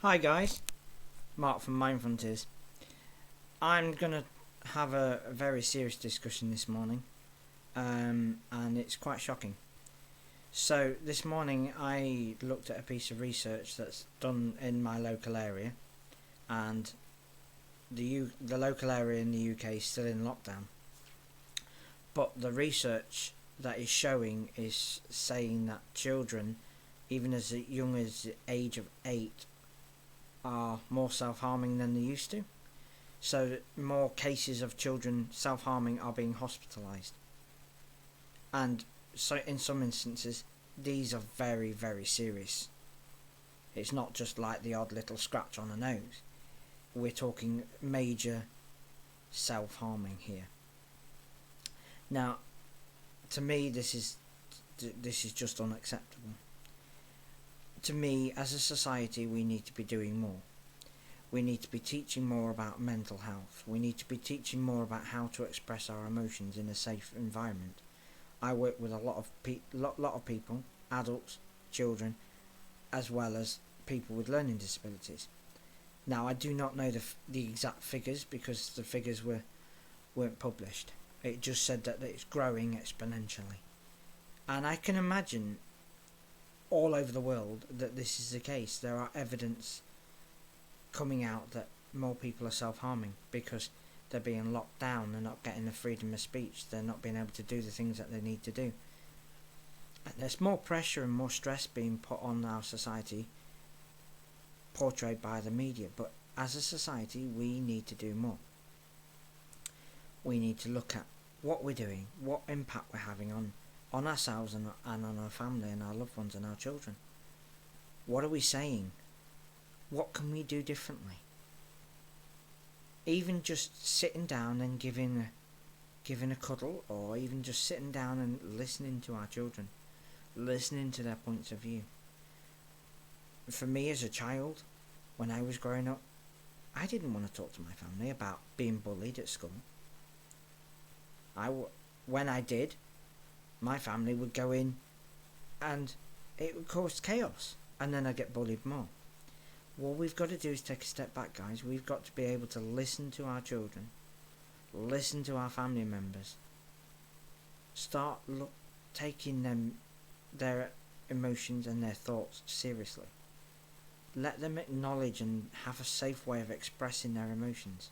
Hi guys, Mark from Mind Frontiers. I'm gonna have a very serious discussion this morning, and it's quite shocking. So this morning I looked at a piece of research that's done in my local area, and the local area in the UK is still in lockdown. But the research that is showing is saying that children, even as young as the age of 8, are more self-harming than they used to. So more cases of children self-harming are being hospitalised. And so in some instances, these are very, very serious. It's not just like the odd little scratch on a nose. We're talking major self-harming here. Now, to me, this is just unacceptable. To me, as a society, we need to be doing more. We need to be teaching more about mental health. We need to be teaching more about how to express our emotions in a safe environment. I work with a lot of people, adults, children, as well as people with learning disabilities. Now, I do not know the exact figures because the figures weren't published. It just said that it's growing exponentially. And I can imagine all over the world that this is the case. There are evidence coming out that more people are self-harming because they're being locked down, they're not getting the freedom of speech, they're not being able to do the things that they need to do. And there's more pressure and more stress being put on our society, portrayed by the media, but as a society we need to do more. We need to look at what we're doing, what impact we're having on ourselves and on our family and our loved ones and our children. What are we saying? What can we do differently? Even just sitting down and giving a cuddle, or even just sitting down and listening to our children, listening to their points of view. For me as a child, when I was growing up, I didn't want to talk to my family about being bullied at school. When I did, my family would go in and it would cause chaos, and then I'd get bullied more. What we've got to do is take a step back, guys. We've got to be able to listen to our children, listen to our family members, start taking their emotions and their thoughts seriously. Let them acknowledge and have a safe way of expressing their emotions.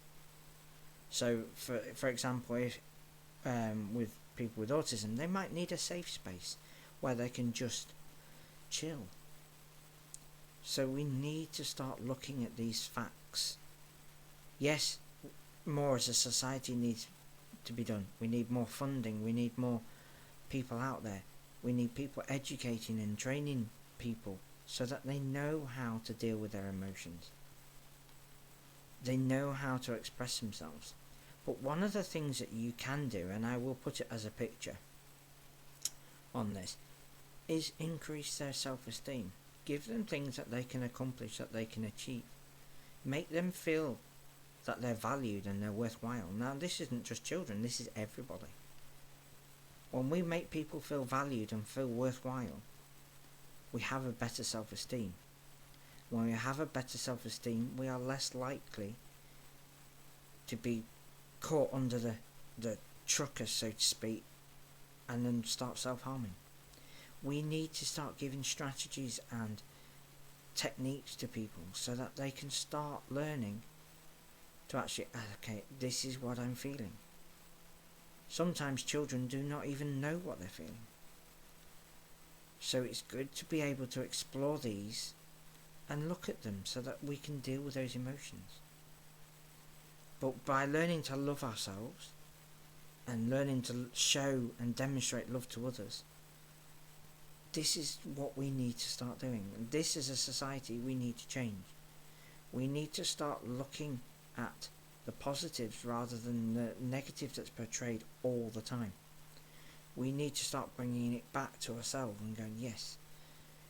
So, for example, if with people with autism, they might need a safe space where they can just chill. So we need to start looking at these facts. Yes, more as a society needs to be done. We need more funding. We need more people out there. We need people educating and training people so that they know how to deal with their emotions. They know how to express themselves. But one of the things that you can do, and I will put it as a picture on this, is increase their self-esteem. Give them things that they can accomplish, that they can achieve. Make them feel that they're valued and they're worthwhile. Now, this isn't just children, this is everybody. When we make people feel valued and feel worthwhile, we have a better self-esteem. When we have a better self-esteem, we are less likely to be caught under the trucker, so to speak, and then start self-harming. We need to start giving strategies and techniques to people so that they can start learning to actually, okay, this is what I'm feeling. Sometimes children do not even know what they're feeling. So it's good to be able to explore these and look at them so that we can deal with those emotions. But by learning to love ourselves and learning to show and demonstrate love to others, this is what we need to start doing. And this as a society we need to change. We need to start looking at the positives rather than the negative that's portrayed all the time. We need to start bringing it back to ourselves and going, yes,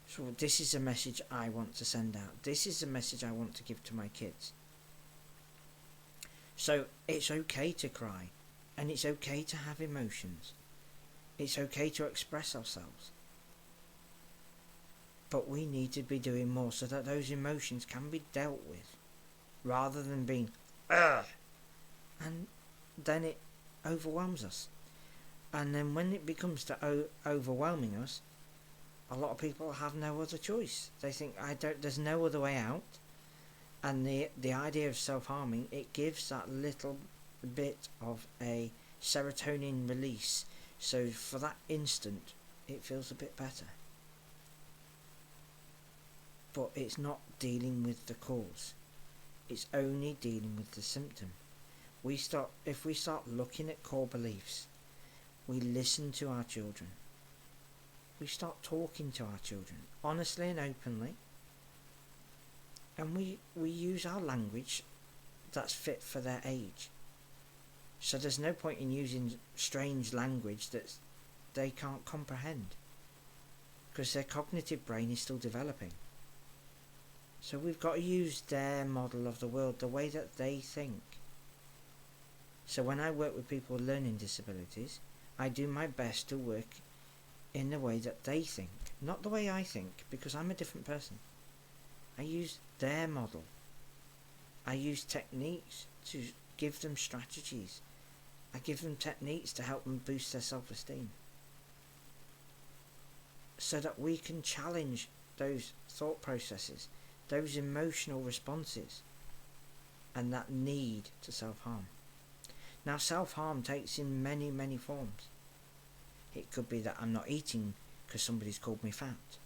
so this is a message I want to send out. This is a message I want to give to my kids. So it's okay to cry, and it's okay to have emotions. It's okay to express ourselves. But we need to be doing more so that those emotions can be dealt with, rather than being ugh, and then it overwhelms us. And then when it becomes to overwhelming us, a lot of people have no other choice. They think there's no other way out. And the idea of self-harming, it gives that little bit of a serotonin release. So for that instant, it feels a bit better. But it's not dealing with the cause. It's only dealing with the symptom. If we start looking at core beliefs, we listen to our children. We start talking to our children honestly and openly. And we use our language that's fit for their age. So there's no point in using strange language that they can't comprehend, because their cognitive brain is still developing. So we've got to use their model of the world, the way that they think. So when I work with people with learning disabilities, I do my best to work in the way that they think, not the way I think, because I'm a different person. I use their model. I use techniques to give them strategies. I give them techniques to help them boost their self-esteem, so that we can challenge those thought processes, those emotional responses, and that need to self-harm. Now, self-harm takes in many, many forms. It could be that I'm not eating because somebody's called me fat.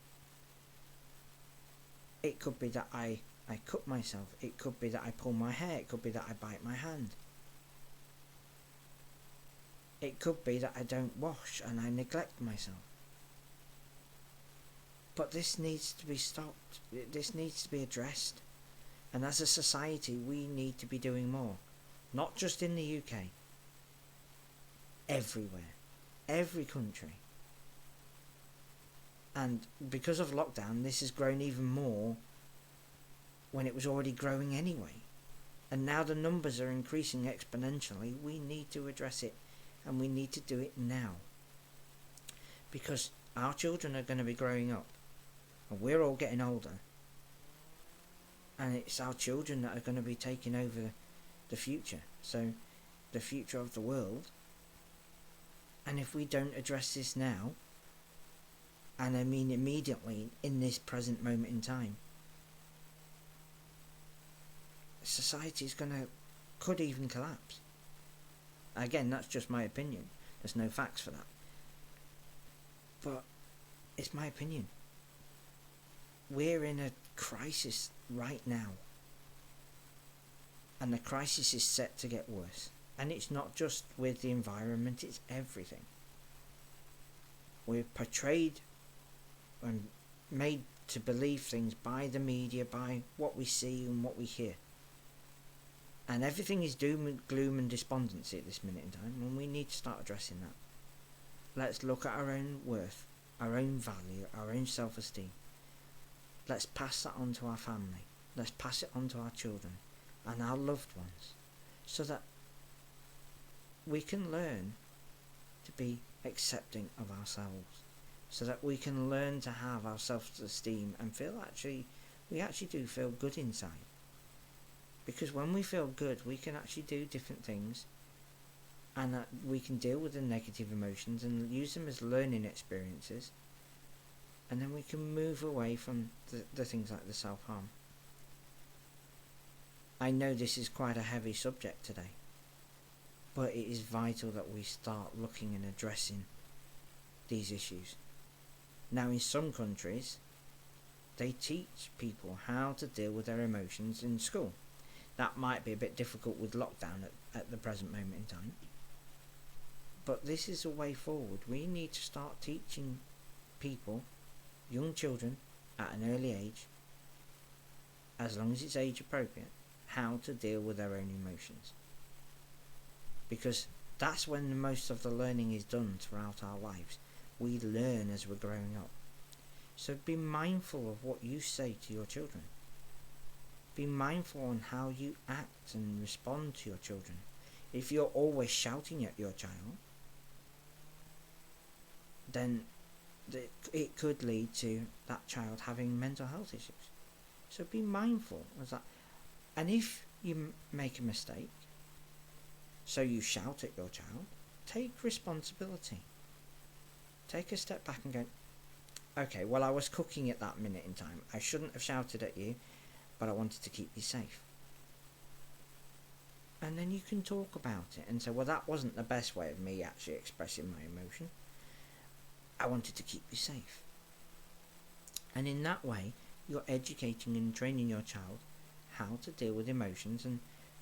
It could be that I cut myself. It could be that I pull my hair. It could be that I bite my hand. It could be that I don't wash and I neglect myself. But this needs to be stopped. This needs to be addressed. And as a society, we need to be doing more. Not just in the UK. Everywhere. Every country. And because of lockdown, this has grown even more when it was already growing anyway. And now the numbers are increasing exponentially. We need to address it, and we need to do it now. Because our children are going to be growing up, and we're all getting older. And it's our children that are going to be taking over the future. So, the future of the world. And if we don't address this now, and I mean immediately in this present moment in time, society is could even collapse. Again, that's just my opinion. There's no facts for that. But it's my opinion. We're in a crisis right now. And the crisis is set to get worse. And it's not just with the environment, it's everything. We're portrayed and made to believe things by the media, by what we see and what we hear. And everything is doom and gloom and despondency at this minute in time, and we need to start addressing that. Let's look at our own worth, our own value, our own self-esteem. Let's pass that on to our family. Let's pass it on to our children and our loved ones, so that we can learn to be accepting of ourselves, so that we can learn to have our self-esteem and feel we actually do feel good inside. Because when we feel good, we can actually do different things, and we can deal with the negative emotions and use them as learning experiences, and then we can move away from the things like the self-harm. I know this is quite a heavy subject today, but it is vital that we start looking and addressing these issues. Now, in some countries, they teach people how to deal with their emotions in school. That might be a bit difficult with lockdown at the present moment in time. But this is a way forward. We need to start teaching people, young children, at an early age, as long as it's age appropriate, how to deal with their own emotions. Because that's when most of the learning is done throughout our lives. We learn as we're growing up. So be mindful of what you say to your children. Be mindful on how you act and respond to your children. If you're always shouting at your child, then it could lead to that child having mental health issues. So be mindful of that. And if you make a mistake, so you shout at your child, take responsibility. Take a step back and go, okay, well, I was cooking at that minute in time. I shouldn't have shouted at you, but I wanted to keep you safe. And then you can talk about it and say, well, that wasn't the best way of me actually expressing my emotion. I wanted to keep you safe. And in that way, you're educating and training your child how to deal with emotions and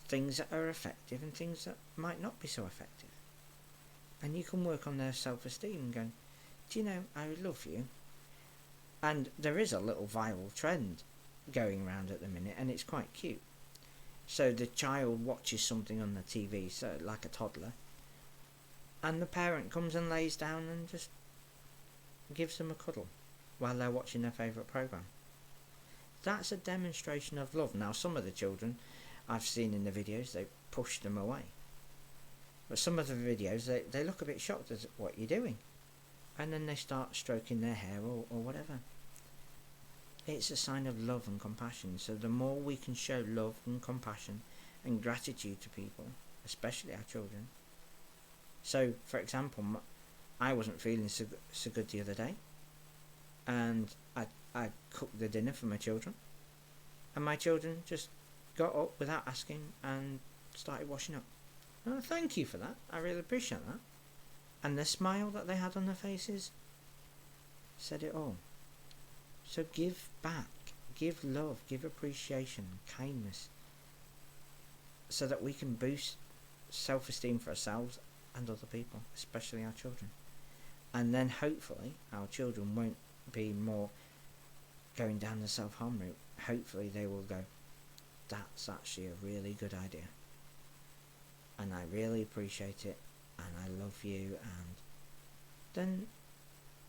things that are effective and things that might not be so effective. And you can work on their self-esteem and going, do you know, I love you. And there is a little viral trend going around at the minute, and it's quite cute. So the child watches something on the TV, so like a toddler, and the parent comes and lays down and just gives them a cuddle while they're watching their favourite programme. That's a demonstration of love. Now, some of the children I've seen in the videos, they push them away. But some of the videos, they look a bit shocked at what you're doing. And then they start stroking their hair or whatever. It's a sign of love and compassion. So the more we can show love and compassion and gratitude to people, especially our children. So, for example, I wasn't feeling so good the other day. And I cooked the dinner for my children. And my children just got up without asking and started washing up. Oh, thank you for that. I really appreciate that. And the smile that they had on their faces said it all. So give back, give love, give appreciation, kindness, so that we can boost self-esteem for ourselves and other people, especially our children. And then hopefully our children won't be more going down the self-harm route. Hopefully they will go, that's actually a really good idea. And I really appreciate it. And I love you, and then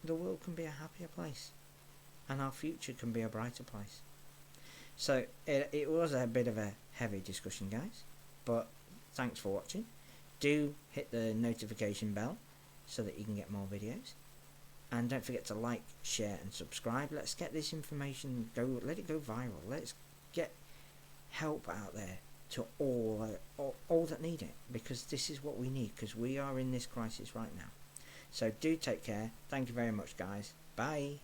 the world can be a happier place and our future can be a brighter place. So it was a bit of a heavy discussion, guys, but thanks for watching. Do hit the notification bell so that you can get more videos, and don't forget to like, share and subscribe. Let's get this information let it go viral. Let's get help out there to all that need it, because this is what we need, because we are in this crisis right now. So do take care. Thank you very much, guys. Bye.